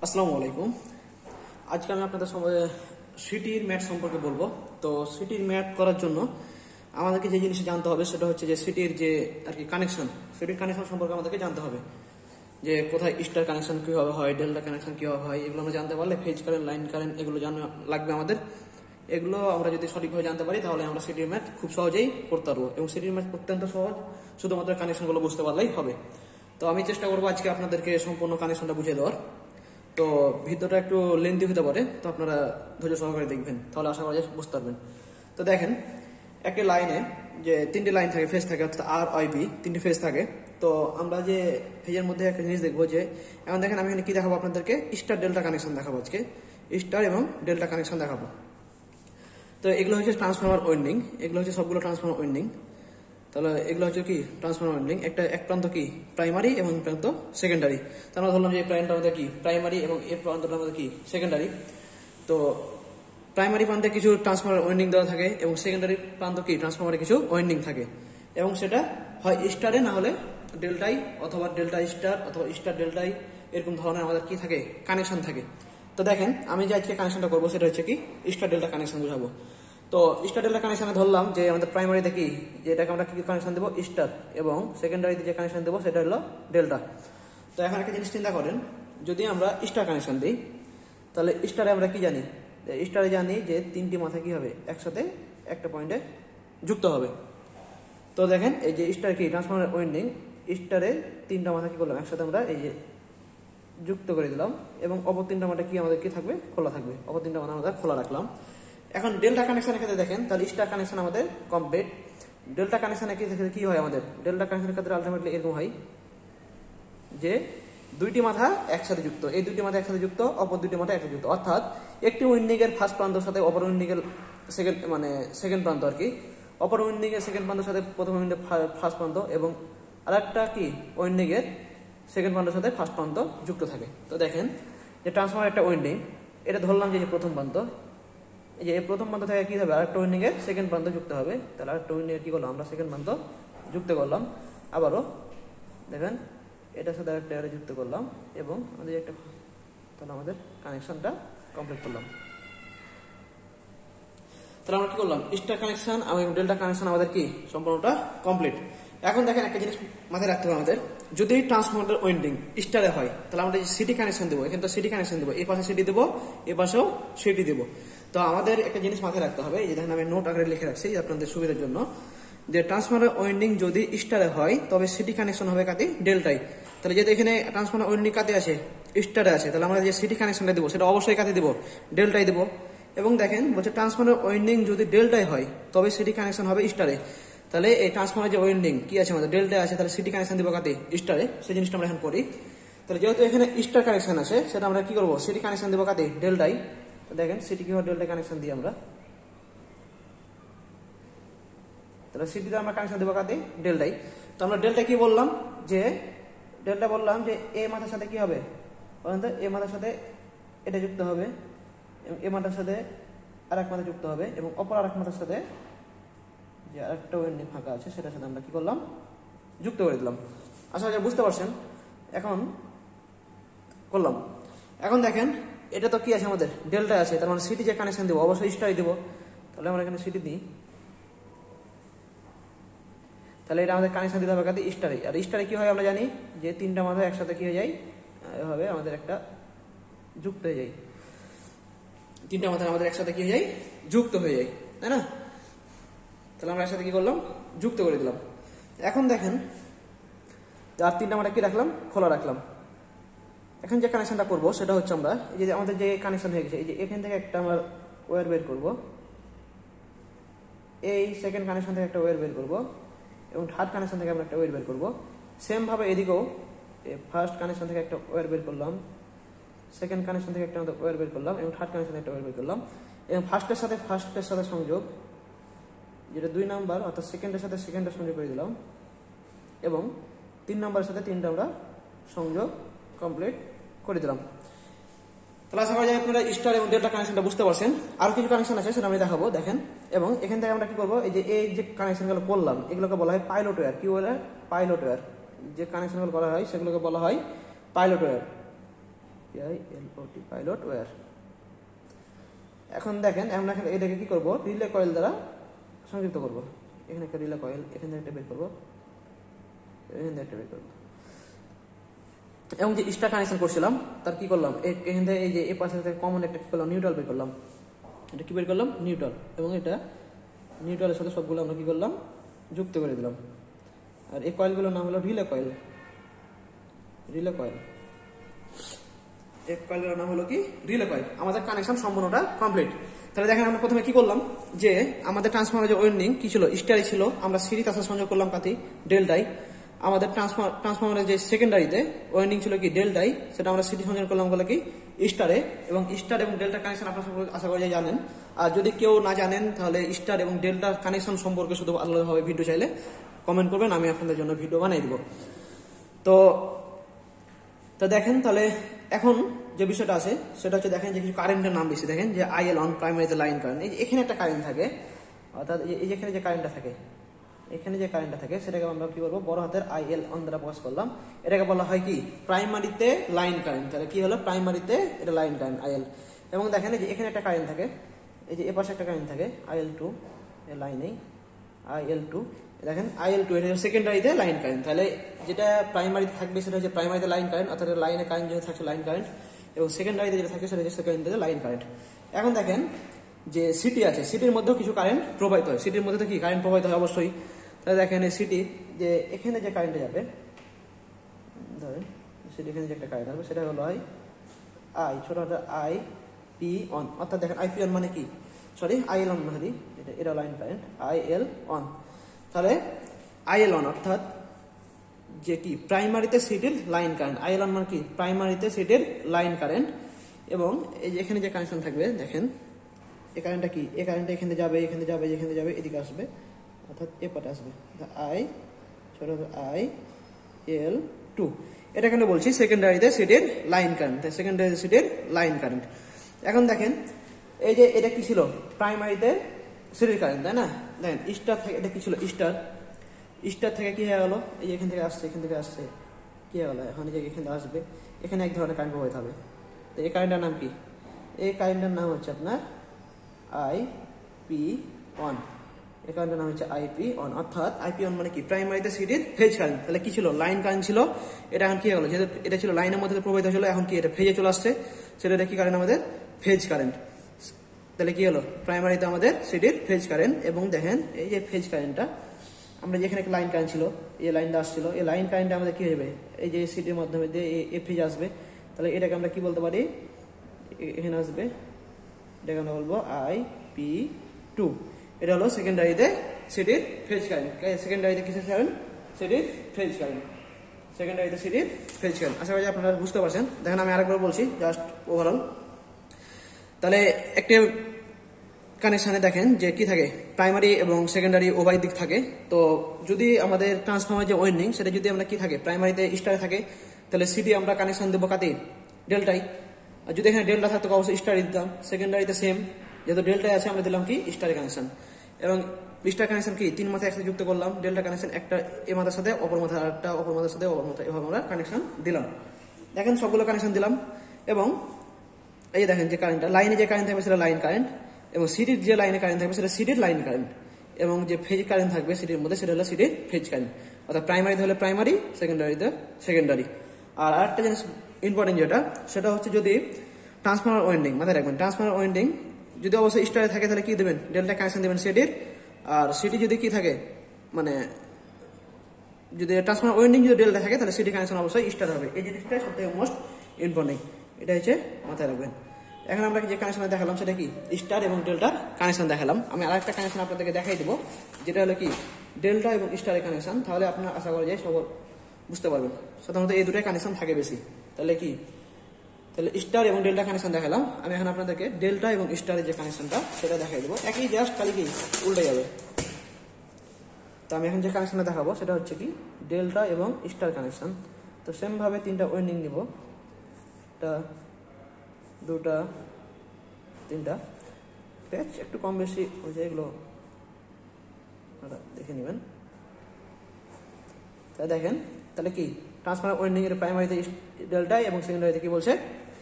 আসসালামু আলাইকুম। আজকে আমি আপনাদের সিটির ম্যাট সম্পর্কে বলবো। তো সিটির ম্যাট করার জন্য আমাদেরকে যে জিনিসটা জানতে হবে সেটা হচ্ছে যে সিটির যে আর কি কানেকশন, সিটির কানেকশন সম্পর্কে আমাদেরকে জানতে হবে যে কোথায় স্টার কানেকশন কীভাবে হয়, ডেল্টা কানেকশন কীভাবে হয়। এগুলো আমরা জানতে পারলে ফেজ কারেন্ট, লাইন কারেন্ট এগুলো জানা লাগবে আমাদের। এগুলো আমরা যদি সঠিকভাবে জানতে পারি তাহলে আমরা সিটির ম্যাথ খুব সহজেই করতে পারবো, এবং সিটির ম্যাথ অত্যন্ত সহজ, শুধুমাত্র কানেকশনগুলো বুঝতে পারলেই হবে। তো আমি চেষ্টা করবো আজকে আপনাদেরকে সম্পূর্ণ কানেকশনটা বুঝিয়ে দেওয়ার। তো ভিডিওটা একটু লেন্থি হতে পারে, তো আপনারা ধৈর্য সহকারে দেখবেন, তাহলে আশা করা যায় বুঝতে পারবেন। তো দেখেন, একটা লাইনে যে তিনটে লাইন থাকে, ফেজ থাকে, অর্থাৎ আর আই বি তিনটে ফেজ থাকে। তো আমরা যে ফেজের মধ্যে একটা জিনিস দেখবো, যে এখন দেখেন আমি এখানে কি দেখাবো আপনাদেরকে, স্টার ডেল্টা কানেকশন দেখাবো আজকে, স্টার এবং ডেল্টা কানেকশন দেখাবো। তো এগুলো হচ্ছে ট্রান্সফরমার ওয়েন্ডিং, এগুলো হচ্ছে সবগুলো ট্রান্সফরমার ওয়েন্ডিং। তাহলে এগুলো হচ্ছে কি ট্রান্সফরমার ওয়েন্ডিং, এক প্রান্ত কি প্রাইমারি এবং প্রান্ত সেকেন্ডারি। তো আমরা ধরলাম যে এই প্রান্তটা আমাদের কি প্রাইমারি এবং এই প্রান্তটা আমাদের কি সেকেন্ডারি। তো প্রাইমারি প্রান্তে কিছু ট্রান্সফরমার ওয়েন্ডিং দেওয়া থাকে এবং সেকেন্ডারি প্রান্ত কি ট্রান্সফরমারে কিছু ওয়েন্ডিং থাকে, এবং সেটা হয় স্টারে, না হলে ডেল্টাই, অথবা ডেল্টা স্টার, অথবা স্টার ডেল্টাই, এরকম ধরনের আমাদের কি থাকে কানেকশন থাকে। তো দেখেন আমি যে আজকে কানেকশনটা করবো সেটা হচ্ছে কি স্টার ডেল্টা কানেকশন বুঝাবো। তো স্টার ডেল্টা কানেকশনে ধরলাম যে আমাদের প্রাইমারিতে কি, যে এটাকে আমরা কি কানেকশন দেবো স্টার, এবং সেকেন্ডারিতে যে কানেকশন দেবো সেটা হলো ডেল্টা। তো এখন একটা জিনিস চিন্তা করেন, যদি আমরা স্টার কানেকশন দিই তাহলে স্টারে আমরা কি জানি, স্টারে জানি যে তিনটি মাথা কি হবে একসাথে একটা পয়েন্টে যুক্ত হবে। তো দেখেন এই যে স্টার কি ট্রান্সফরমার ওয়েন্ডিং, স্টারে তিনটা মাথা কি করলাম একসাথে আমরা এই যে যুক্ত করে দিলাম, এবং অপর তিনটা মাথা কি আমাদের কি থাকবে খোলা থাকবে, অপর তিনটা মাথা আমরা খোলা রাখলাম। এখন ডেল্টা কানেকশনের ক্ষেত্রে দেখেন, তাহলে স্টার কানেকশন আমাদের কমপ্লিট। ডেল্টা কানেকশনের ক্ষেত্রে কি হয় আমাদের, ডেল্টা কানেকশনের ক্ষেত্রে আলটিমেটলি এরকম হয় যে দুইটি মাথা একসাথে যুক্ত, এই দুইটি মাথা একসাথে যুক্ত, অপর দুইটি মাথা একসাথে যুক্ত, অর্থাৎ একটি উইন্ডিং এর ফার্স্ট প্রান্তের সাথে অপর উইন্ডিং এর সেকেন্ড প্রান্ত আর কি, অপর উইন্ডিং এর সেকেন্ড প্রান্তের সাথে প্রথম উইন্ডিং ফার্স্ট প্রান্ত, এবং আরেকটা কি উইন্ডিং এর সেকেন্ড প্রান্তের সাথে ফার্স্ট প্রান্ত যুক্ত থাকে। তো দেখেন যে ট্রান্সফরমার একটা উইন্ডিং, এটা ধরলাম যে প্রথম প্রান্ত, এই যে প্রথম প্রান্ত থেকে কি হবে আরেকটা উইন্ডিং এর সেকেন্ড প্রান্ত যুক্ত হবে, তাহলে আরেকটা উইন্ডিং এর কি করলাম আমরা সেকেন্ড প্রান্ত যুক্ত করলাম। আবারও দেখেন এটার সাথে আরেকটা যুক্ত করলাম, এবং আমাদের একটা, তাহলে আমাদের কানেকশনটা কমপ্লিট করলাম। তাহলে আমরা কি করলাম, স্টার কানেকশন এবং ডেল্টা কানেকশন আমাদের কি সম্পূর্ণটা কমপ্লিট। এখন দেখেন একটা জিনিস মাথায় রাখতে হবে আমাদের, যদি ট্রান্সফরমার ওয়েন্ডিং স্টারে হয় তাহলে আমরা সিটি কানেকশন দেবো, এখানে তো সিটি কানেকশন দেবো, এই পাশে সিটি দেবো, এ পাশেও সিটি দেবো। তো আমাদের একটা জিনিস মাথায় রাখতে হবে, এই দেখেন আমি নোট আকারে লিখে রাখছি আপনাদের সুবিধার জন্য, যে ট্রান্সফরমার ওয়েন্ডিং যদি স্টারে হয় তবে সিটি কানেকশন হবে কাতে ডেল্টাই। তাহলে যেহেতু এখানে ট্রান্সফরমার ওয়েন্ডিং কাতে আছে স্টারে আছে, তাহলে আমরা যে সিটি কানেকশনটা দেবো সেটা অবশ্যই কাতে দেবো ডেল্টাই দেবো। এবং দেখেন বলছে ট্রান্সফরমার ওয়েন্ডিং যদি ডেল্টাই হয় তবে সিটি কানেকশন হবে স্টারে। তাহলে এই ট্রান্সফরমার যে ওয়েন্ডিং কি আছে আমাদের ডেল্টা আছে, তাহলে সিটি কানেকশন দিব কাতে স্টারে, সেই জিনিসটা আমরা এখন করি। তাহলে যেহেতু এখানে স্টার কানেকশন আছে সেটা আমরা কি করবো সিটি কানেকশন দেবো কাতে ডেল্টাই। তো দেখেন সিটি কি হয় ডেল্টা কানেকশন দিই আমরা, তাহলে সিটিতে আমরা কানেকশন দেবো কাতে ডেল্টাই। তো আমরা ডেল্টা কি বললাম, যে ডেল্টা বললাম যে এ মাথার সাথে কি হবে, এ মাথার সাথে এটা যুক্ত হবে, এবং এ মাথার সাথে আর এক মাথা যুক্ত হবে, এবং অপর আর এক মাথার সাথে যে আরেকটা ওয়েন্ডিং ফাঁকা আছে সেটার সাথে আমরা কি করলাম যুক্ত করে দিলাম। আশা করি বুঝতে পারছেন। এখন করলাম, এখন দেখেন এটা তো কি আছে আমাদের ডেল্টা আছে, তার মানে সিটি যে কানেকশন দেবো অবশ্যই স্টারই দেবো। তাহলে আমরা এখানে সিটি দিই, তাহলে এটা আমাদের কানেকশন দিতে হবে কাতে স্টারে। আর স্টারে কি হয় আমরা জানি যে তিনটা মাথা একসাথে কি হয়ে যায়, এভাবে আমাদের একটা যুক্ত হয়ে যায়, তিনটা মাথা আমাদের একসাথে কি হয়ে যায় যুক্ত হয়ে যায়, তাই না? তাহলে আমরা একসাথে কি করলাম যুক্ত করে দিলাম। এখন দেখেন আর তিনটা মাথা কি রাখলাম খোলা রাখলাম। এখন যে কানেকশনটা করবো সেটা হচ্ছে আমরা এই যে আমাদের যে কানেকশন হয়ে গেছে, এই যে এখান থেকে একটা আমরা ওয়্যার বের করবো, এই সেকেন্ড কানেকশন থেকে একটা ওয়্যার বের করবো, এবং থার্ড কানেকশন থেকে আমরা একটা ওয়্যার বের করবো। সেম ভাবে এদিকেও ফার্স্ট কানেকশন থেকে একটা ওয়্যার বের করলাম, সেকেন্ড কানেকশন থেকে একটা ওয়্যার বের করলাম, এবং থার্ড কানেকশন থেকে একটা ওয়্যার বের করলাম, এবং ফার্স্টের সাথে সংযোগ, যেটা 2 নাম্বার অর্থাৎ সেকেন্ডের সাথে সেকেন্ডের সংযোগ করে দিলাম, এবং 3 নাম্বারের সাথে 3টা আমরা সংযোগ কমপ্লিট করে দিলাম। তাহলে আশা করা যায় আপনারা স্টার এবং ডেল্টা কানেকশনটা বুঝতে পারছেন। আরো কিছু কানেকশন আছে সেটা আমি দেখাবো, দেখেন। এবং এখান থেকে আমরা কি করবো, এই যে কানেকশনগুলো করলাম এগুলোকে বলা হয় পাইলট ওয়্যার। কি বলে পাইলট ওয়্যার, যে কানেকশনগুলো করা হয় সেগুলোকে বলা হয় pilot wire. PILOT pilot wire. এখন দেখেন আমরা এটাকে কি করব, রিলে কয়েল দ্বারা সংযুক্ত করব। এখানে একটা রিলে কয়েল, এখানে একটা বের করব, এখানে একটা বের করব, এবং যে স্টার কানেকশন করছিলাম তার কি করলাম, এখান থেকে এই যে এই পাশে থেকে কমন একটা কি করলাম, নিউট্রাল বের করলাম। এটা কি বের করলাম, নিউট্রাল, এবং এটা নিউট্রালের সাথে সবগুলো আমরা কি করলাম, যুক্ত করে দিলাম। আর এই কয়েলগুলোর নাম হলো রিলে কয়েল। রিলে কয়েল, এই কয়েলগুলোর নাম হলো কি, রিলে কয়েল। আমাদের কানেকশন সম্পূর্ণটা কমপ্লিট। তাহলে দেখেন আমরা প্রথমে কি করলাম, যে আমাদের ট্রান্সফরমারের যে ওয়েন্ডিং কি ছিল, স্টারে ছিল, আমরা সিরিজ তার সাথে সংযোগ করলাম কাতি ডেল্টাই। আমাদের ট্রান্সফরমারের যে সেকেন্ডারিতে ওয়েন্ডিং ছিল কি ডেল্টাই, সেটা আমরা সিরিজ সংযোগ করলাম বলে কি স্টারে। এবং স্টার এবং ডেল্টা কানেকশন আপনারা আশা করি জানেন। আর যদি কেউ না জানেন তাহলে স্টার এবং ডেল্টা কানেকশন সম্পর্কে শুধু আলাদাভাবে ভিডিও চাইলে কমেন্ট করবেন, আমি আপনাদের জন্য ভিডিও বানিয়ে দিব। তো দেখেন, তাহলে এখন যে বিষয়টা আছে সেটা হচ্ছে, দেখেন যে কিছু কারেন্টের নাম বেশি, দেখেন যে IL অন প্রাইমারিতে লাইন কারেন্ট, এখানে একটা কারেন্ট থাকে, অর্থাৎ এই যেখানে যে কারেন্টটা থাকে, এখানে যে কারেন্টটা থাকে সেটাকে আমরা কি করবো, বড় হাতের IL অন দ্বারা প্রকাশ করলাম। এটাকে বলা হয় কি, প্রাইমারিতে লাইন কারেন্ট। তাহলে কি হলো, প্রাইমারিতে এটা লাইন কারেন্ট IL। এবং দেখেন যে এখানে একটা কারেন্ট থাকে, এই যে এপাশে একটা কারেন্ট থাকে IL2, এর লাইনেই IL2, দেখেন IL2 এটা সেকেন্ডারিতে লাইন কারেন্ট। তাহলে যেটা প্রাইমারিতে থাকবে সেটা হচ্ছে প্রাইমারিতে লাইন কারেন্ট, অর্থাৎ লাইনে কারেন্ট যেটা থাকছে লাইন কারেন্ট, এবং সেকেন্ডারিতে যেটা থাকে সেটা হচ্ছে সেকেন্ডারিতে লাইন কারেন্ট। এখন দেখেন যে সিটি আছে, সিটির মধ্যেও কিছু কারেন্ট প্রবাহিত হয়, সিটির মধ্যে তো কি কারেন্ট প্রবাহিত হয় অবশ্যই। তাহলে দেখেন এই সিটি, যে এখানে যে কারেন্টে যাবে, ধরেন সিটি এখানে যে একটা কারেন্ট আসবে সেটা হলো ছোট হাতের IP অন, অর্থাৎ দেখেন IP অন মানে কি, সরি IL অন মানে এটা লাইন কারেন্ট IL অন। তাহলে IL অন অর্থাৎ যে কি প্রাইমারিতে সিটির লাইন কারেন্ট, IL অন মানে কি প্রাইমারিতে সিটির লাইন কারেন্ট। এবং এই যে এখানে যে কানেকশন থাকবে, দেখেন এই কারেন্টটা কি, এই কারেন্টটা এখানে যাবে, এখানে যাবে, এখানে যাবে, এদিকে আসবে, অর্থাৎ এ পাটে আসবে, ছোট IL2। এটা কেন বলছি, সেকেন্ডারিতে সিটির লাইন কারেন্ট, সেকেন্ডারি সিটির লাইন কারেন্ট। এখন দেখেন এই যে এটা কি ছিল, প্রাইমারিতে সিটির কারেন্ট, তাই না? দেখেন স্টার থেকে এটা কি ছিল, স্টার থেকে কি হয়ে গেল, এই যে এখান থেকে আসছে, এখান থেকে আসছে, কি হয়ে গেল, এখন যে এখানে আসবে, এখানে এক ধরনের কারেন্ট প্রবাহিত হবে। তো এই কারেন্টটার নাম কি, এই কারেন্টের নাম হচ্ছে আপনার IP1। এই কারেন্টের নাম হচ্ছে IP1, অর্থাৎ IP1 মানে কি প্রাইমারিতে সিটির ফেজ কারেন্ট। তাহলে কি ছিল, লাইন কারেন্ট ছিল, এটা এখন কি হলো, যেহেতু এটা ছিল লাইনের মধ্যে প্রবাহিত ছিল, এখন কি এটা ফেজে চলে আসছে, সেটা কি কারেন্ট, আমাদের ফেজ কারেন্ট। তাহলে কি হলো, প্রাইমারিতে আমাদের সিটির ফেজ কারেন্ট। এবং দেখেন এই যে ফেজ কারেন্টটা, আমরা যেখানে একটা লাইন কারেন্ট ছিল, এই লাইনটা আসছিল, এই লাইন কারেন্টটা আমাদের কি হবে, এই যে সিটির মাধ্যমে দিয়ে এই ফেজ আসবে। তাহলে এটাকে আমরা কি বলতে পারি, এখানে আসবে, এটাকে আমরা বলবো IP2। এটা হলো সেকেন্ডারিতে সিটির ফেজ কারেন্ট। সেকেন্ডারিতে কিসের কারেন্ট, সিটির ফেজ কারেন্ট, সেকেন্ডারিতে সিটির ফেজ কারেন্ট। আশা করি আপনারা বুঝতে পারছেন। দেখেন আমি আরেকবার বলছি, জাস্ট ওভারঅল। তাহলে একটা কানেকশানে দেখেন যে কি থাকে, প্রাইমারি এবং সেকেন্ডারি উভয় দিক থাকে। তো যদি আমাদের ট্রান্সফরমার যে ওয়েন্ডিং সেটা যদি আমরা কি থাকে, প্রাইমারিতে স্টারে থাকে, তাহলে সিটি আমরা কানেকশন দেবো কাতে, ডেল্টাই। আর যদি এখানে ডেল্টা থাকতো অবশ্যই স্টারে দিতাম। সেকেন্ডারিতে সেম, যেহেতু ডেল্টায় আছে আমরা দিলাম কি স্টারে কানেকশন। এবং স্টার কানেকশন কি তিন মাথায় একসাথে যুক্ত করলাম, ডেল্টা কানেকশন একটা এ মাথার সাথে অপর মাথায়, আরেকটা অপর মাথার সাথে অপর মাথায়, এভাবে আমরা কানেকশন দিলাম। দেখেন সবগুলো কানেকশন দিলাম। এবং এই দেখেন যে কারেন্টটা, লাইনে যে কারেন্ট থাকবে সেটা লাইন কারেন্ট, এবং সিটির যে লাইনে কারেন্ট থাকবে সেটা সিটির লাইন কারেন্ট, এবং যে ফেজ কারেন্ট থাকবে সিটির মধ্যে সেটা হলো সিটির ফেজ কারেন্ট। অর্থাৎ প্রাইমারিতে হলে প্রাইমারি, সেকেন্ডারিতে সেকেন্ডারি। আর আরেকটা জিনিস ইম্পর্টেন্ট যেটা, সেটা হচ্ছে যদি ট্রান্সফরমার ওয়েন্ডিং, মাথায় রাখবেন ট্রান্সফরমার ওয়েন্ডিং যদি অবশ্যই স্টারে থাকে তাহলে কি দেবেন, ডেল্টা কানেকশন দেবেন সিটির। আর সিটি যদি কি থাকে, মানে যদি ট্রান্সফরমার ওয়েন্ডিং যদি ডেল্টা থাকে তাহলে সিটি কানেকশন অবশ্যই স্টার হবে। এই জিনিসটাই সবথেকে মোস্ট ইম্পর্টেন্ট, এটা হচ্ছে মাথায় রাখবেন। এখন আমরা যে কানেকশন দেখালাম সেটা কি স্টার এবং ডেল্টার কানেকশন দেখালাম। আমি আরেকটা কানেকশন আপনাদেরকে দেখাই দেবো, যেটা হলো কি ডেল্টা এবং স্টারের কানেকশন। তাহলে আপনারা আশা করা যায় সব বুঝতে পারবেন। সাধারণত এই দুটাই কানেকশন থাকে বেশি। তাহলে কি, তাহলে স্টার এবং ডেল্টা কানেকশন দেখালাম। আমি এখন আপনাদেরকে ডেল্টা এবং স্টারের যে কানেকশনটা সেটা দেখাই দেবো। একই জাস্ট খালি কি উল্টে যাবে। তো আমি এখন যে কানেকশনটা দেখাবো সেটা হচ্ছে কি ডেল্টা এবং স্টার কানেকশন। তো সেমভাবে তিনটা ওয়েন্ডিং নিব, একটা, দুটা, তিনটা। প্যাচ একটু কম বেশি ওই যে এগুলো দেখে নেবেন। তাই দেখেন, তাহলে কি ট্রান্সফরমার ওয়েন্ডিং এর প্রাইমারিতে ডেল্টা এবং সেকেন্ডারিতে কি বলছে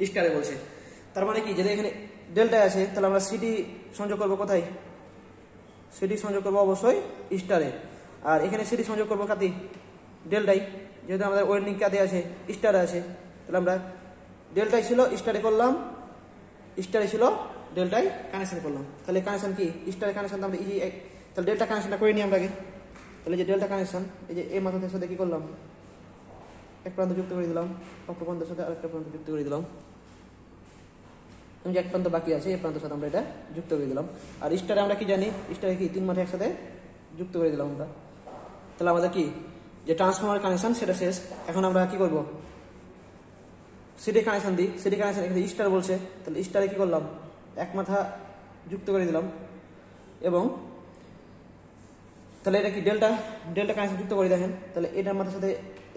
স্টারে বলছে। তার মানে কি, যদি এখানে ডেল্টায় আছে তাহলে আমরা সিটি সংযোগ করবো কোথায়? সিটি সংযোগ করবো অবশ্যই স্টারে। আর এখানে সিটি সংযোগ করবো কাতি? ডেল্টাই। যেহেতু আমাদের ওয়েল্ডিং কাতে আছে, স্টারে আছে, তাহলে আমরা ডেল্টায় ছিল স্টারে করলাম, স্টারে ছিল ডেল্টায় কানেকশন করলাম। তাহলে কানেকশন কি? স্টারে কানেকশন আমরা ইজি। তাহলে ডেল্টা কানেকশনটা করে নিই আমরা আগে। তাহলে যে ডেল্টা কানেকশন, এই যে এই মাথার সাথে কি করলাম? এক প্রান্ত যুক্ত করে দিলাম, অপর প্রান্তের সাথে আরেকটা প্রান্ত যুক্ত করে দিলাম। যে এক প্রান্ত বাকি আছে এই প্রান্তের সাথে আমরা এটা যুক্ত করে দিলাম। আর স্টারে আমরা কি জানি? স্টারে কি 3 মাথা একসাথে যুক্ত করে দিলাম আমরা। তাহলে আমাদের কি যে ট্রান্সফরমার কানেকশন সেটা শেষ। এখন আমরা কি করব? সিটি কানেকশন দিই। সিটি কানেকশন এখানে স্টার বলছে, তাহলে স্টারে কি করলাম? এক মাথা যুক্ত করে দিলাম। এবং তাহলে এটা কি ডেল্টা কানেকশন যুক্ত করে দেখেন। তাহলে এটার মাথার সাথে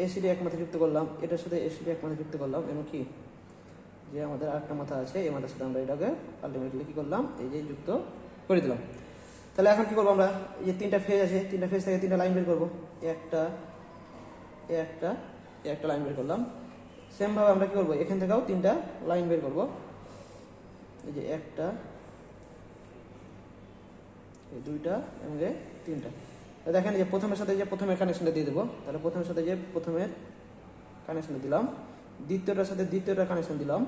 এসিডি এক মাথা যুক্ত করলাম, এটার সাথে এসিডি এক মাথা যুক্ত করলাম, এবং কি যে আমাদের আরেকটা মাথা আছে এই মাথার সাথে আমরা এটাকে আলটিমেটলি কি করলাম? এই যে যুক্ত করে দিলাম। তাহলে এখন কি করবো আমরা? এই যে 3টা ফেজ আছে, 3টা ফেজ থেকে 3টা লাইন বের করবো। একটা লাইন বের করলাম। সেম ভাবে আমরা কি করবো? এখান থেকেও 3টা লাইন বের করবো। এই যে একটা, এই 2টা এবং এই 3টা। দেখেন যে প্রথমের সাথে যে প্রথমের কানেকশনটা দিয়ে দেবো। তাহলে প্রথমের সাথে যে প্রথমের কানেকশনটা দিলাম, দ্বিতীয়টার সাথে দ্বিতীয়টা কানেকশন দিলাম,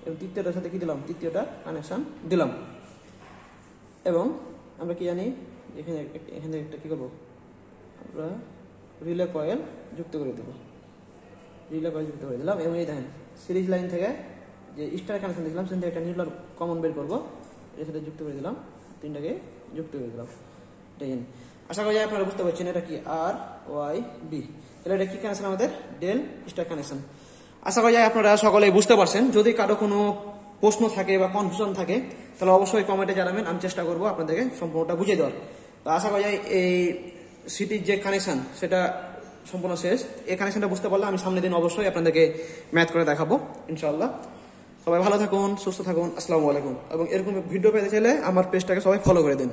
এবং তৃতীয়টার সাথে কি দিলাম? তৃতীয়টা কানেকশন দিলাম। এবং আমরা কি জানি? এখানে একটা কি করবো? আমরা রিলে কয়েল যুক্ত করে দেবো। রিলে কয়েল যুক্ত করে দিলাম, এবং এই দেখেন সিরিজ লাইন থেকে যে স্টার কানেকশন দিলাম সেখান থেকে একটা নিউট্রাল কমন বের করবো, এর সাথে যুক্ত করে দিলাম, 3টাকে যুক্ত করে দিলাম। আশা করি আপনারা বুঝতে পারছেন এটা কি আর ওয়াই বি। তাহলে এটা কি কানেকশন? আমাদের ডেল স্টার কানেকশন। আশা করি আপনারা সকলেই বুঝতে পারছেন। যদি কারো কোনো প্রশ্ন থাকে বা কনফিউশন থাকে তাহলে অবশ্যই কমেন্টে জানাবেন, আমি চেষ্টা করবো আপনাদেরকে সম্পূর্ণটা বুঝিয়ে দেওয়ার। তো আশা করি এই সিটির যে কানেকশন সেটা সম্পূর্ণ শেষ। এই কানেকশনটা বুঝতে পারলে আমি সামনের দিন অবশ্যই আপনাদেরকে ম্যাথ করে দেখাবো ইনশাআল্লাহ। সবাই ভালো থাকুন, সুস্থ থাকুন, আসসালামু আলাইকুম। এবং এরকম ভিডিও পেতে চাইলে আমার পেজটাকে সবাই ফলো করে দিন।